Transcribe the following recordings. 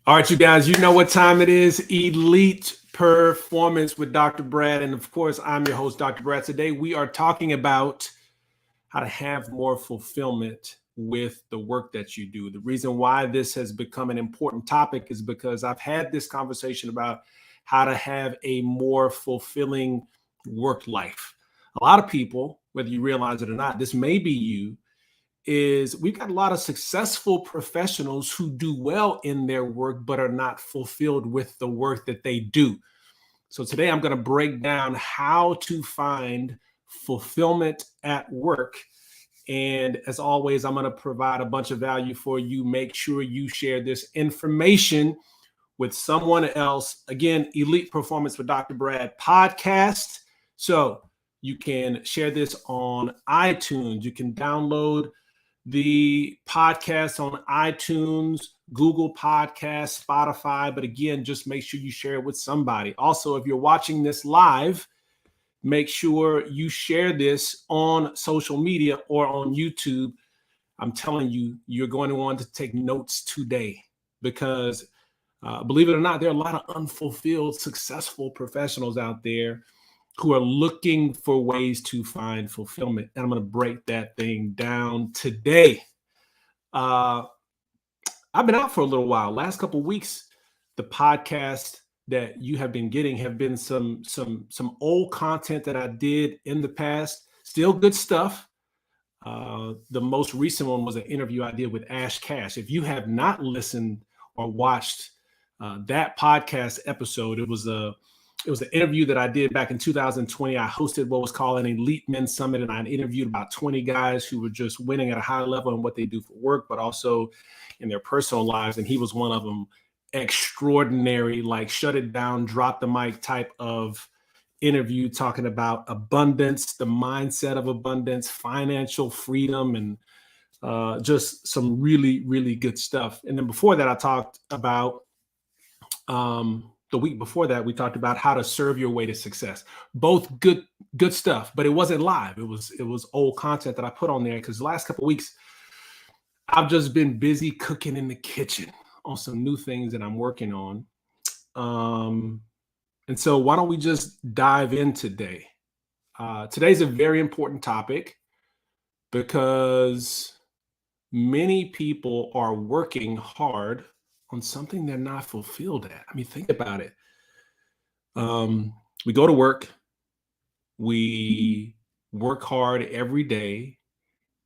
All right, you guys, you know what time it is. Elite Performance with Dr. Brad. And of course, I'm your host, Dr. Brad. Today, we are talking about how to have more fulfillment with the work that you do. The reason why this has become an important topic is because I've had this conversation about how to have a more fulfilling work life. A lot of people, whether you realize it or not, this may be you, is we've got a lot of successful professionals who do well in their work, but are not fulfilled with the work that they do. So today I'm going to break down how to find fulfillment at work. And as always, I'm going to provide a bunch of value for you. Make sure you share this information with someone else. Again, Elite Performance with Dr. Brad podcast. So you can share this on iTunes. You can download the podcast on iTunes, Google Podcasts, Spotify. But again, just make sure you share it with somebody. Also, if you're watching this live, make sure you share this on social media or on YouTube. I'm telling you, you're going to want to take notes today because believe it or not, there are a lot of unfulfilled, successful professionals out there who are looking for ways to find fulfillment. And I'm going to break that thing down today. I've been out for a little while. Last couple of weeks, the podcast that you have been getting have been some old content that I did in the past. Still good stuff. The most recent one was an interview I did with Ash Cash. If you have not listened or watched that podcast episode, it was an interview that I did back in 2020. I hosted what was called an Elite Men Summit, and I interviewed about 20 guys who were just winning at a high level in what they do for work, but also in their personal lives. And he was one of them. Extraordinary, like shut it down, drop the mic type of interview, talking about abundance, the mindset of abundance, financial freedom, and just some really, really good stuff. And then before that, I talked about the week before that, we talked about how to serve your way to success. Both good stuff, but it wasn't live. It was old content that I put on there because the last couple of weeks, I've just been busy cooking in the kitchen on some new things that I'm working on. And so why don't we just dive in today? Today's a very important topic because many people are working hard on something they're not fulfilled at. I mean, think about it. We go to work, we work hard every day.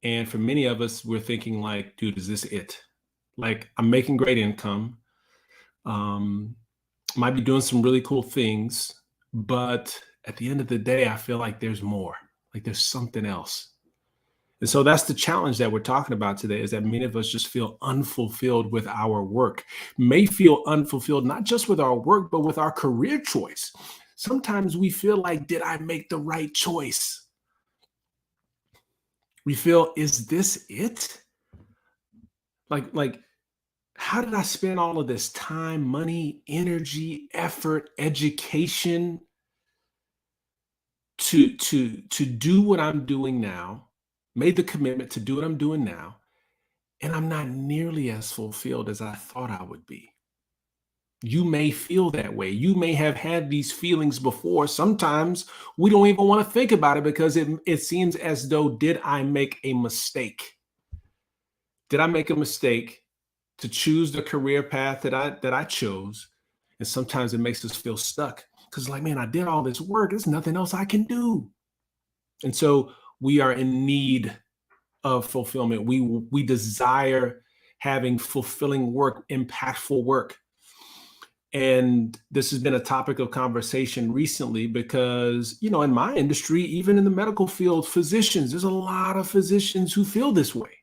And for many of us, we're thinking like, dude, is this it? Like, I'm making great income, might be doing some really cool things, but at the end of the day, I feel like there's more, like there's something else. And so that's the challenge that we're talking about today, is that many of us just feel unfulfilled with our work, may feel unfulfilled, not just with our work, but with our career choice. Sometimes we feel like, did I make the right choice? We feel, is this it? Like, how did I spend all of this time, money, energy, effort, education to do what I'm doing now? Made the commitment to do what I'm doing now, and I'm not nearly as fulfilled as I thought I would be. You may feel that way. You may have had these feelings before. Sometimes we don't even want to think about it because it seems as though, did I make a mistake? Did I make a mistake to choose the career path that I chose? And sometimes it makes us feel stuck because, like, man, I did all this work. There's nothing else I can do. And so we are in need of fulfillment. We desire having fulfilling work, impactful work. And this has been a topic of conversation recently because, you know, in my industry, even in the medical field, physicians, there's a lot of physicians who feel this way.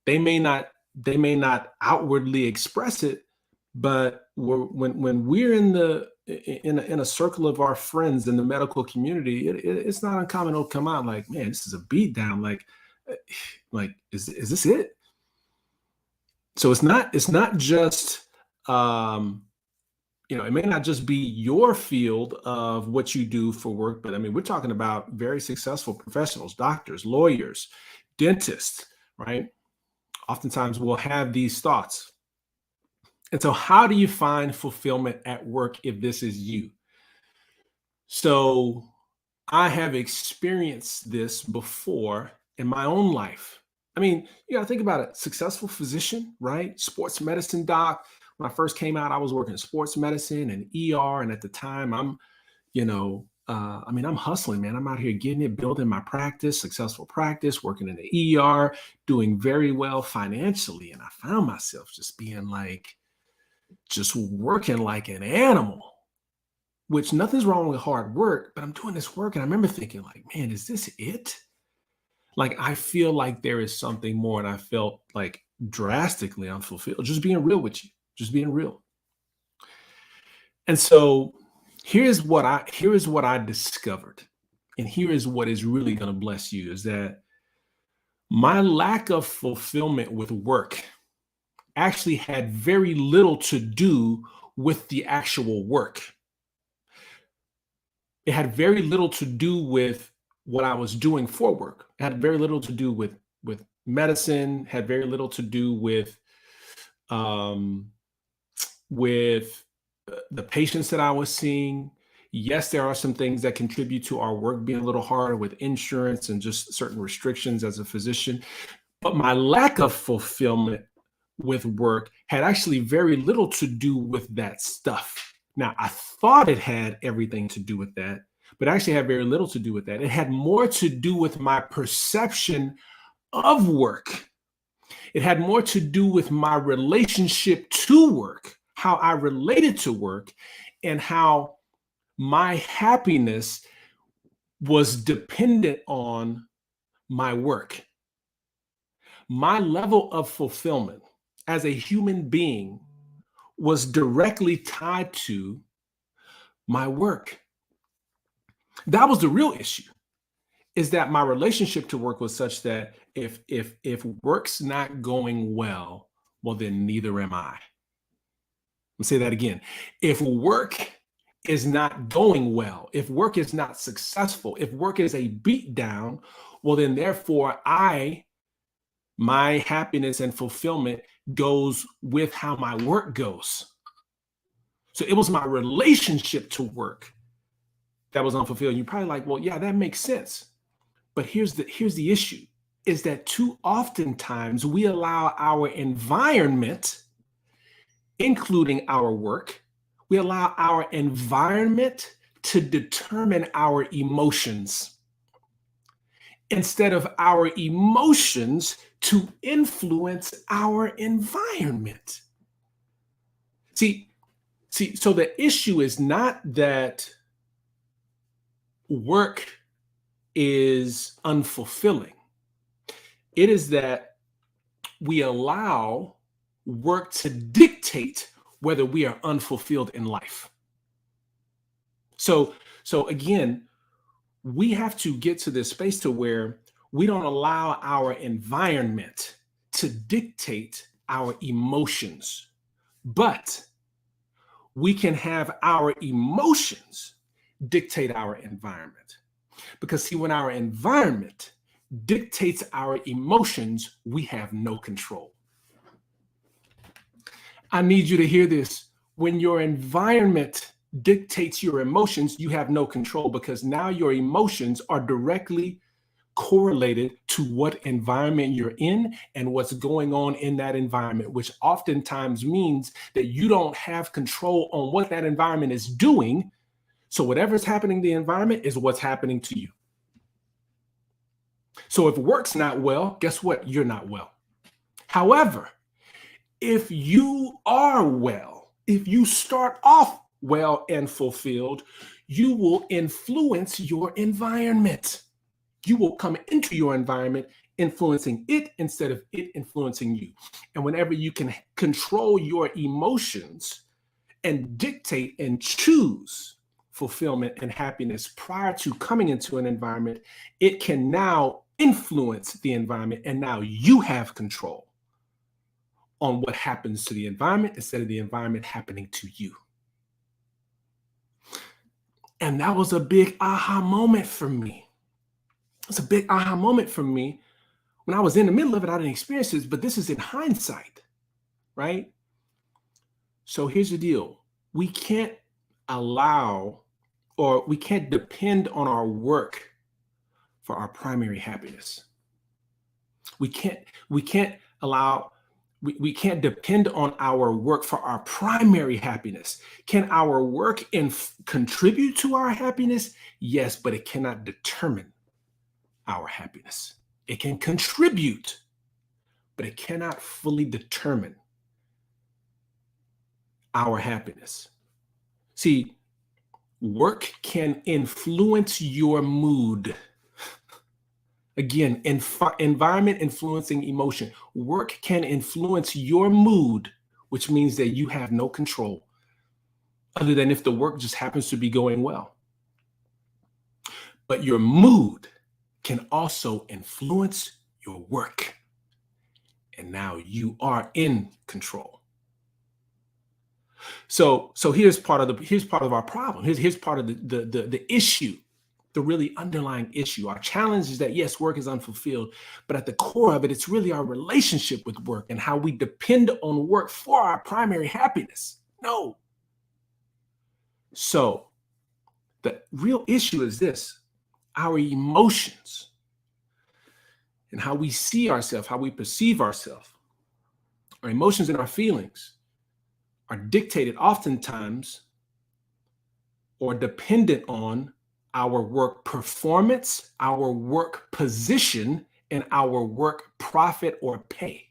They may not outwardly express it, but when we're in a circle of our friends in the medical community, it's not uncommon to come out like, man, this is a beat down. Like is this it? So it's not just it may not just be your field of what you do for work, but I mean, we're talking about very successful professionals, doctors, lawyers, dentists, right? Oftentimes we'll have these thoughts. And so, how do you find fulfillment at work if this is you? So, I have experienced this before in my own life. I mean, you got to think about it. Successful physician, right? Sports medicine doc. When I first came out, I was working in sports medicine and ER. And at the time, I mean, I'm hustling, man. I'm out here getting it, building my practice, successful practice, working in the ER, doing very well financially. And I found myself just being like, just working like an animal, which nothing's wrong with hard work, but I'm doing this work. And I remember thinking, like, man, is this it? Like, I feel like there is something more. And I felt like drastically unfulfilled, just being real with you, just being real. And so here is what I discovered. And here is what is really going to bless you is that my lack of fulfillment with work actually had very little to do with the actual work. It had very little to do with what I was doing for work. It had very little to do with medicine, had very little to do um, with the patients that I was seeing. Yes, there are some things that contribute to our work being a little harder with insurance and just certain restrictions as a physician. But my lack of fulfillment with work had actually very little to do with that stuff. Now, I thought it had everything to do with that, but actually had very little to do with that. It had more to do with my perception of work. It had more to do with my relationship to work, how I related to work, and how my happiness was dependent on my work. My level of fulfillment as a human being was directly tied to my work. That was the real issue, is that my relationship to work was such that if work's not going well, well, then neither am I. I'll say that again. If work is not going well, if work is not successful, if work is a beatdown, well, then therefore my happiness and fulfillment goes with how my work goes. So it was my relationship to work that was unfulfilled. You're probably like, well, yeah, that makes sense. But here's the issue, is that too oftentimes we allow our environment, including our work, we allow our environment to determine our emotions instead of our emotions to influence our environment. See, so the issue is not that work is unfulfilling. It is that we allow work to dictate whether we are unfulfilled in life. So again, we have to get to this space to where we don't allow our environment to dictate our emotions, but we can have our emotions dictate our environment. Because see, when our environment dictates our emotions, we have no control. I need you to hear this. When your environment dictates your emotions, you have no control, because now your emotions are directly correlated to what environment you're in and what's going on in that environment, which oftentimes means that you don't have control on what that environment is doing. So whatever's happening in the environment is what's happening to you. So if work's not well, guess what? You're not well. However, if you are well, if you start off well and fulfilled, you will influence your environment. You will come into your environment influencing it instead of it influencing you. And whenever you can control your emotions and dictate and choose fulfillment and happiness prior to coming into an environment, it can now influence the environment, and now you have control on what happens to the environment instead of the environment happening to you. And that was a big aha moment for me. It's a big aha moment for me. When I was in the middle of it, I didn't experience this, but this is in hindsight, right? So here's the deal. We can't allow, or we can't depend on our work for our primary happiness. We can't allow, we can't depend on our work for our primary happiness. Can our work contribute to our happiness? Yes, but it cannot determine our happiness. It can contribute, but it cannot fully determine our happiness. See, work can influence your mood. Again, environment influencing emotion. Work can influence your mood, which means that you have no control other than if the work just happens to be going well. But your mood can also influence your work. And now you are in control. So here's part of our problem. Here's part of the issue, the really underlying issue. Our challenge is that yes, work is unfulfilled, but at the core of it, it's really our relationship with work and how we depend on work for our primary happiness. No. So the real issue is this: our emotions and how we see ourselves, how we perceive ourselves, our emotions and our feelings are dictated oftentimes or dependent on our work performance, our work position, and our work profit or pay.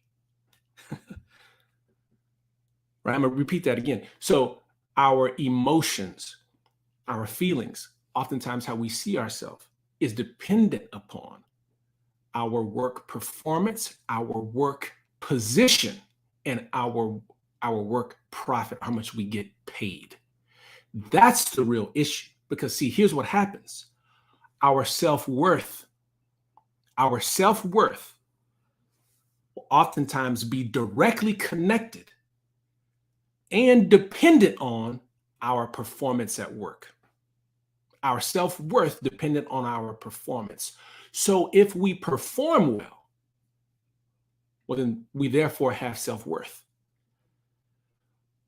Right? I'm going to repeat that again. So our emotions, our feelings, oftentimes how we see ourselves is dependent upon our work performance, our work position, and our work profit, how much we get paid. That's the real issue. Because see, here's what happens. Our self-worth will oftentimes be directly connected and dependent on our performance at work. Our self-worth dependent on our performance. So if we perform well, then we therefore have self-worth.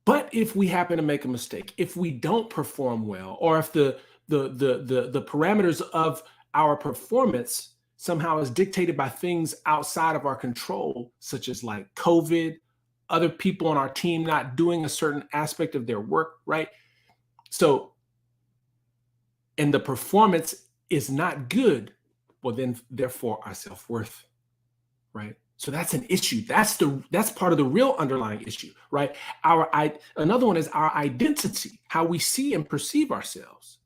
But if we happen to make a mistake, if we don't perform well, or if the parameters of our performance somehow is dictated by things outside of our control, such as like COVID, other people on our team not doing a certain aspect of their work, right? So, and the performance is not good, well, then therefore our self-worth, right? So that's an issue. That's part of the real underlying issue, right? Another one is our identity, how we see and perceive ourselves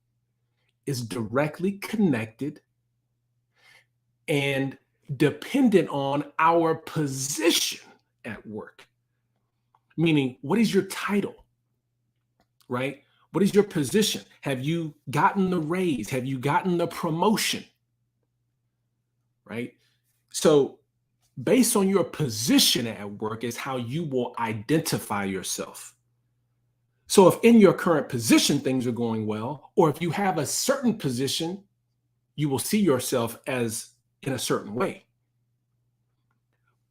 is directly connected and dependent on our position at work. Meaning, what is your title, right? What is your position? Have you gotten the raise? Have you gotten the promotion, right? So based on your position at work is how you will identify yourself. So if in your current position things are going well, or if you have a certain position, you will see yourself as in a certain way.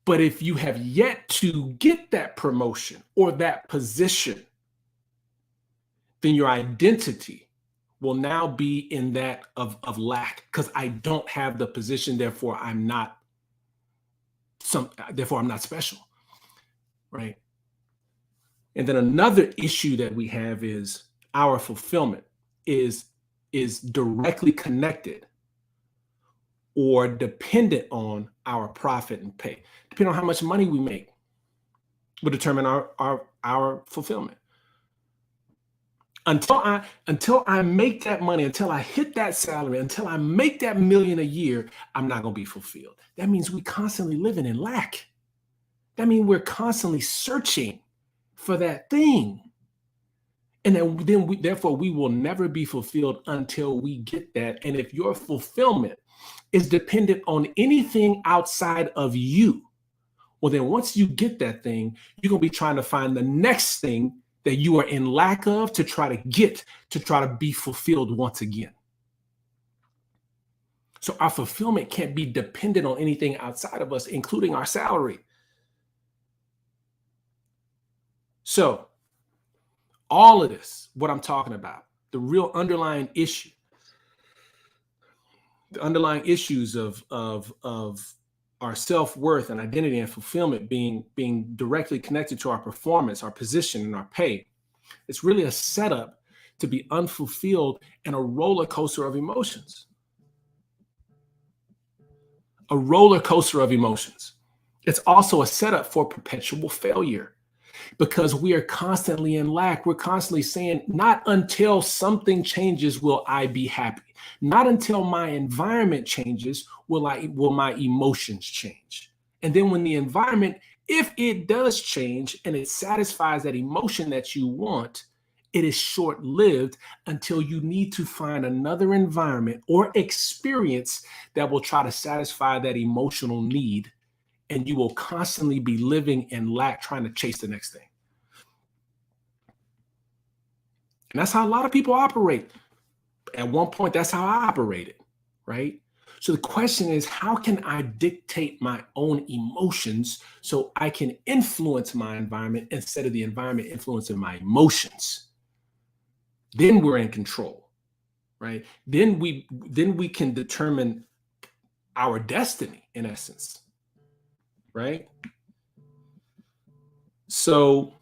But if you have yet to get that promotion or that position, then your identity will now be in that of lack, because I don't have the position, therefore I'm not special, right? And then another issue that we have is our fulfillment is directly connected or dependent on our profit and pay. Depending on how much money we make will determine our fulfillment. Until I make that money, until I hit that salary, until I make that $1 million a year, I'm not going to be fulfilled. That means we constantly living in lack. That means we're constantly searching for that thing. And then therefore we will never be fulfilled until we get that. And if your fulfillment is dependent on anything outside of you, well, then once you get that thing, you're going to be trying to find the next thing that you are in lack of to try to be fulfilled once again. So our fulfillment can't be dependent on anything outside of us, including our salary. So All of this, what I'm talking about, the real underlying issue, the underlying issues of our self-worth and identity and fulfillment being directly connected to our performance, our position, and our pay. It's really a setup to be unfulfilled and a roller coaster of emotions. A roller coaster of emotions. It's also a setup for perpetual failure because we are constantly in lack. We're constantly saying, not until something changes will I be happy. Not until my environment changes will my emotions change. And then when the environment, if it does change and it satisfies that emotion that you want, it is short-lived until you need to find another environment or experience that will try to satisfy that emotional need. And you will constantly be living in lack, trying to chase the next thing. And that's how a lot of people operate. At one point, that's how I operated, right? So the question is, how can I dictate my own emotions so I can influence my environment instead of the environment influencing my emotions? Then we're in control, right? Then we can determine our destiny, in essence, right? So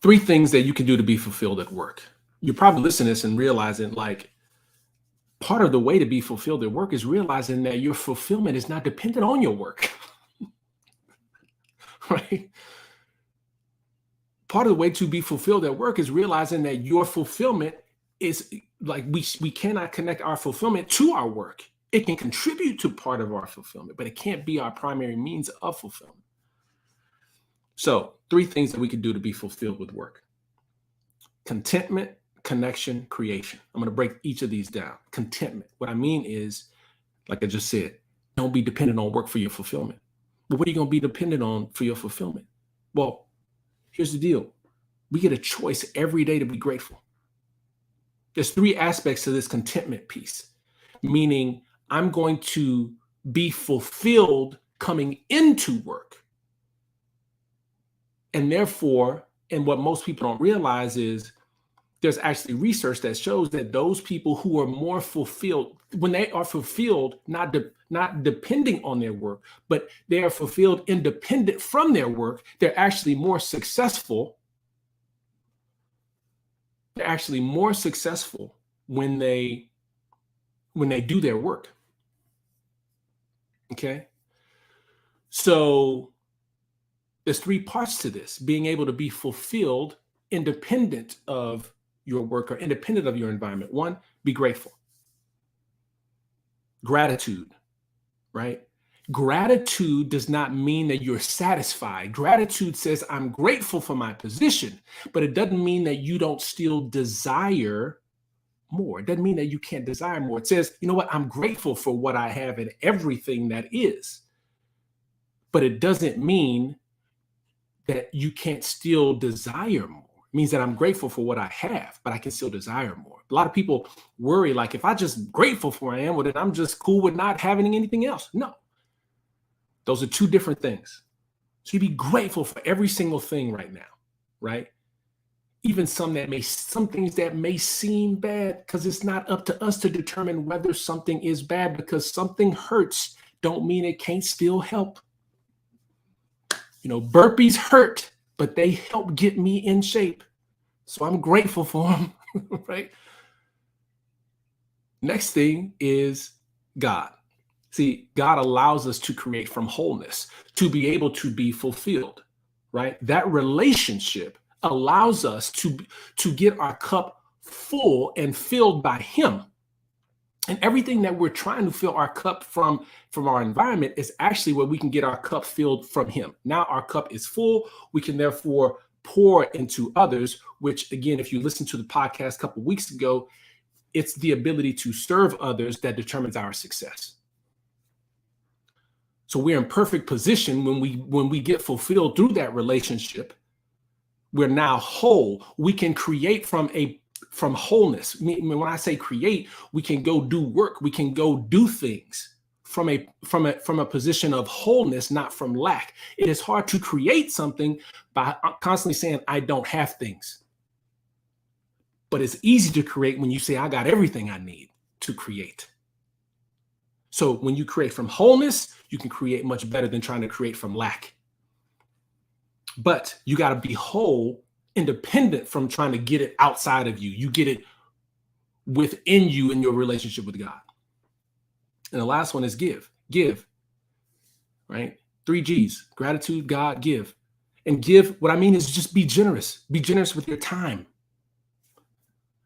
3 things that you can do to be fulfilled at work. You're probably listening to this and realizing, like, part of the way to be fulfilled at work is realizing that your fulfillment is not dependent on your work, right? Part of the way to be fulfilled at work is realizing that your fulfillment is like, we cannot connect our fulfillment to our work. It can contribute to part of our fulfillment, but it can't be our primary means of fulfillment. So 3 things that we can do to be fulfilled with work: contentment, connection, creation. I'm going to break each of these down. Contentment. What I mean is, like I just said, don't be dependent on work for your fulfillment. But what are you going to be dependent on for your fulfillment? Well, here's the deal. We get a choice every day to be grateful. There's 3 aspects to this contentment piece, meaning I'm going to be fulfilled coming into work. And therefore, and what most people don't realize is, there's actually research that shows that those people who are more fulfilled, when they are fulfilled, not depending on their work, but they are fulfilled independent from their work, they're actually more successful. They're actually more successful when they do their work. Okay? So there's 3 parts to this: being able to be fulfilled independent of your work or independent of your environment. 1, be grateful. Gratitude, right? Gratitude does not mean that you're satisfied. Gratitude says, I'm grateful for my position, but it doesn't mean that you don't still desire more. It doesn't mean that you can't desire more. It says, you know what? I'm grateful for what I have and everything that is. But it doesn't mean that you can't still desire more. It means that I'm grateful for what I have, but I can still desire more. A lot of people worry, like, if I just grateful for what I am, well, then I'm just cool with not having anything else. No, those are 2 different things. So you be grateful for every single thing right now, right? Even some things that may seem bad, because it's not up to us to determine whether something is bad. Because something hurts don't mean it can't still help. You know, burpees hurt, but they help get me in shape. So I'm grateful for them, right? Next thing is God. See, God allows us to create from wholeness, to be able to be fulfilled, right? That relationship allows us to get our cup full and filled by Him. And everything that we're trying to fill our cup from our environment is actually where we can get our cup filled from Him. Now our cup is full. We can therefore pour into others, which, again, if you listen to the podcast a couple of weeks ago, it's the ability to serve others that determines our success. So we're in perfect position when we get fulfilled through that relationship. We're now whole. We can create from wholeness. When I say create, we can go do work. We can go do things from a position of wholeness, not from lack. It is hard to create something by constantly saying, I don't have things. But it's easy to create when you say, I got everything I need to create. So when you create from wholeness, you can create much better than trying to create from lack. But you got to be whole, independent from trying to get it outside of you. You get it within you in your relationship with God. And the last one is give, right? 3 G's, gratitude, God, give. And give, what I mean is just be generous with your time,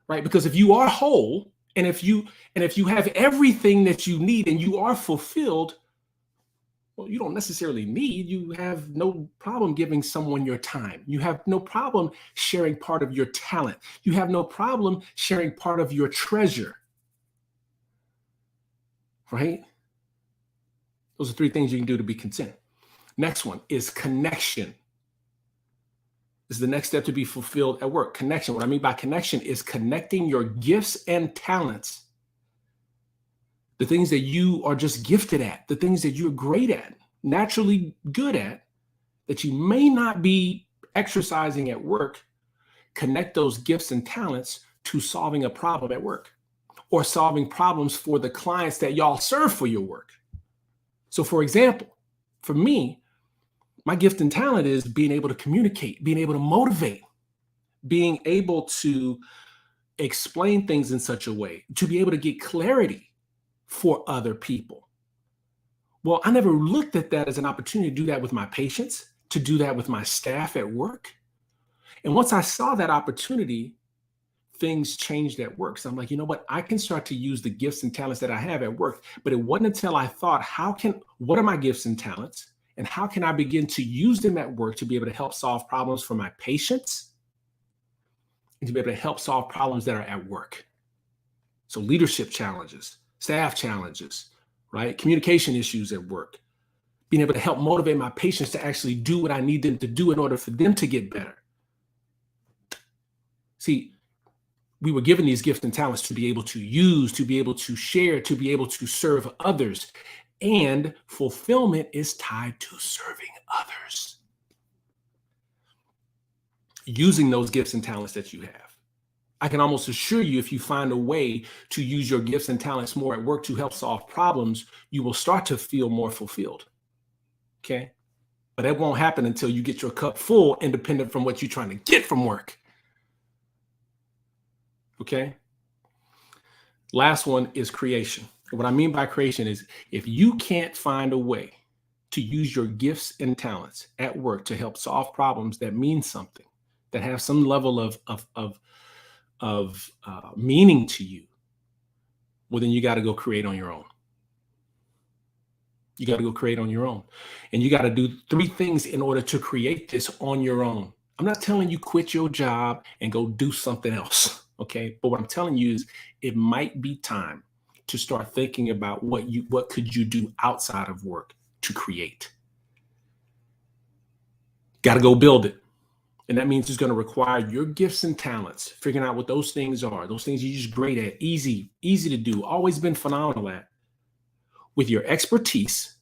right? Because if you are whole, and if you have everything that you need and you are fulfilled, well, you don't necessarily need, you have no problem giving someone your time. You have no problem sharing part of your talent. You have no problem sharing part of your treasure, right? Those are 3 things you can do to be content. Next one is connection. This is the next step to be fulfilled at work. Connection. What I mean by connection is connecting your gifts and talents, the things that you are just gifted at, the things that you're great at, naturally good at, that you may not be exercising at work. Connect those gifts and talents to solving a problem at work or solving problems for the clients that y'all serve for your work. So for example, for me, my gift and talent is being able to communicate, being able to motivate, being able to explain things in such a way, to be able to get clarity for other people. Well, I never looked at that as an opportunity to do that with my patients, to do that with my staff at work. And once I saw that opportunity, things changed at work. So I'm like, you know what? I can start to use the gifts and talents that I have at work. But it wasn't until I thought, what are my gifts and talents? And how can I begin to use them at work to be able to help solve problems for my patients and to be able to help solve problems that are at work? So leadership challenges, staff challenges, right? Communication issues at work, being able to help motivate my patients to actually do what I need them to do in order for them to get better. See, we were given these gifts and talents to be able to use, to be able to share, to be able to serve others. And fulfillment is tied to serving others. Using those gifts and talents that you have. I can almost assure you, if you find a way to use your gifts and talents more at work to help solve problems, you will start to feel more fulfilled. Okay? But that won't happen until you get your cup full, independent from what you're trying to get from work. Okay? Last one is creation. What I mean by creation is if you can't find a way to use your gifts and talents at work to help solve problems that mean something, that have some level of meaning to you, well, then you got to go create on your own. You got to go create on your own. And you got to do 3 things in order to create this on your own. I'm not telling you quit your job and go do something else, okay? But what I'm telling you is it might be time to start thinking about what could you do outside of work to create. Got to go build it. And that means it's going to require your gifts and talents, figuring out what those things are, those things you're just great at, easy to do, always been phenomenal at. With your expertise,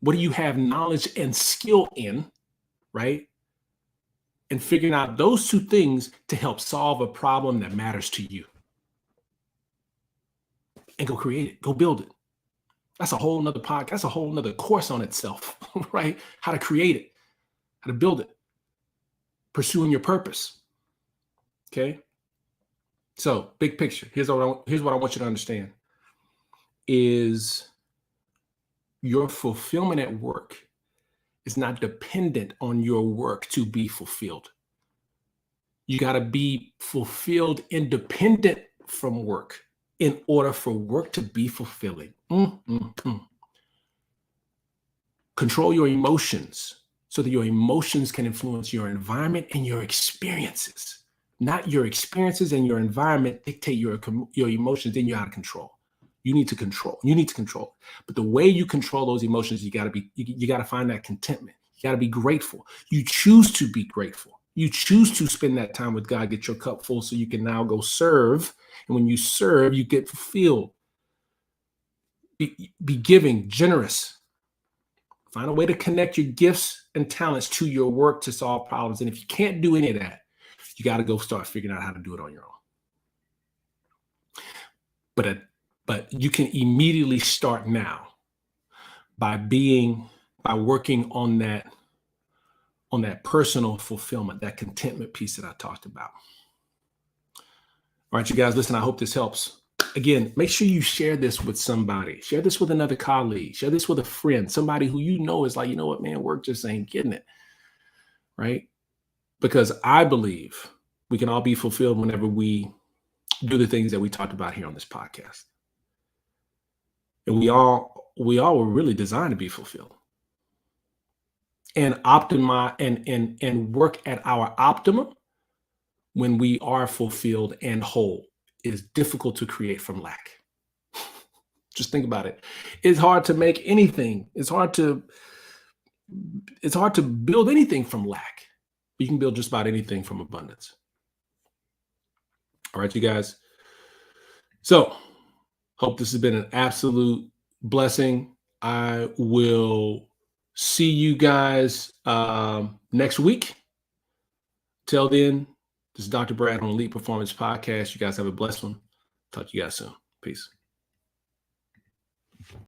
what do you have knowledge and skill in, right? And figuring out those 2 things to help solve a problem that matters to you. And go create it, go build it. That's a whole nother podcast, that's a whole nother course on itself, right? How to create it, how to build it, pursuing your purpose. Okay. So big picture, here's what I want you to understand is your fulfillment at work is not dependent on your work to be fulfilled. You got to be fulfilled independent from work in order for work to be fulfilling. Control your emotions so that your emotions can influence your environment and your experiences. Not your experiences and your environment dictate your emotions, then you're out of control. You need to control. But the way you control those emotions, you got to find that contentment. You got to be grateful. You choose to be grateful. You choose to spend that time with God, get your cup full so you can now go serve. And when you serve, you get fulfilled. Be giving, generous. Find a way to connect your gifts and talents to your work to solve problems. And if you can't do any of that, you got to go start figuring out how to do it on your own. But you can immediately start now by working on that personal fulfillment, that contentment piece that I talked about. All right, you guys, listen, I hope this helps. Again, make sure you share this with somebody. Share this with another colleague. Share this with a friend, somebody who you know is like, you know what, man, work just ain't getting it, right? Because I believe we can all be fulfilled whenever we do the things that we talked about here on this podcast. And we all were really designed to be fulfilled and optimize and work at our optimum when we are fulfilled and whole. It is difficult to create from lack. Just think about it. It's hard to make anything. It's hard to build anything from lack. You can build just about anything from abundance. All right, you guys. So, hope this has been an absolute blessing. I will see you guys next week. Till then, this is Dr. Brad on Elite Performance Podcast. You guys have a blessed one. Talk to you guys soon. Peace.